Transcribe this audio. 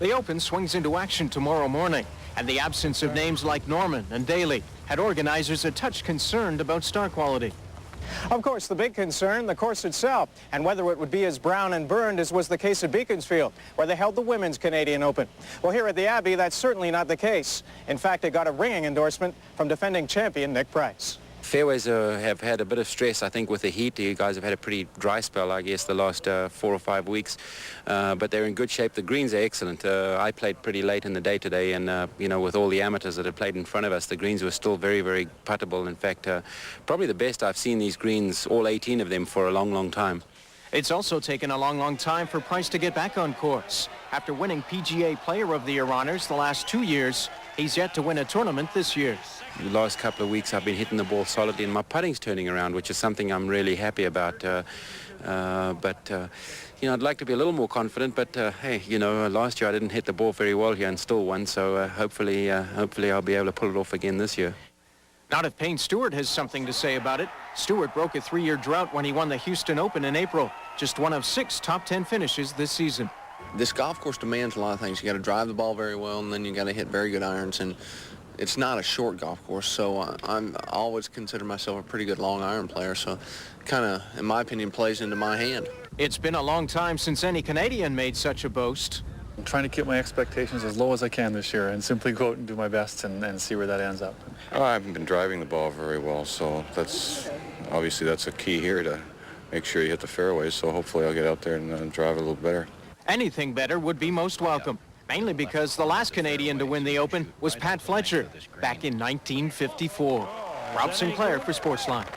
The Open swings into action tomorrow morning, and the absence of names like Norman and Daly had organizers a touch concerned about star quality. Of course, the big concern, the course itself, and whether it would be as brown and burned as was the case at Beaconsfield, where they held the Women's Canadian Open. Well, here at the Abbey, that's certainly not the case. In fact, it got a ringing endorsement from defending champion Nick Price. Fairways have had a bit of stress, I think, with the heat. You guys have had a pretty dry spell, I guess, the last 4 or 5 weeks. But they're in good shape. The greens are excellent. I played pretty late in the day today, and, you know, with all the amateurs that have played in front of us, the greens were still very, very puttable. In fact, probably the best I've seen these greens, all 18 of them, for a long, long time. It's also taken a long, long time for Price to get back on course. After winning PGA Player of the Year honors the last 2 years, he's yet to win a tournament this year. The last couple of weeks I've been hitting the ball solidly, and my putting's turning around, which is something I'm really happy about. You know, I'd like to be a little more confident, but hey, you know, last year I didn't hit the ball very well here and still won, so hopefully I'll be able to pull it off again this year. Not if Payne Stewart has something to say about it. Stewart broke a 3-year drought when he won the Houston Open in April. Just one of 6 top 10 finishes this season. This golf course demands a lot of things. You got to drive the ball very well, and then you got to hit very good irons. And it's not a short golf course, so I always consider myself a pretty good long iron player. So, kind of, in my opinion, plays into my hand. It's been a long time since any Canadian made such a boast. I'm trying to keep my expectations as low as I can this year and simply go out and do my best and see where that ends up. I haven't been driving the ball very well, so that's a key here to make sure you hit the fairways. So hopefully I'll get out there and drive a little better. Anything better would be most welcome, mainly because the last Canadian to win the Open was Pat Fletcher back in 1954. Rob Sinclair for Sportsline.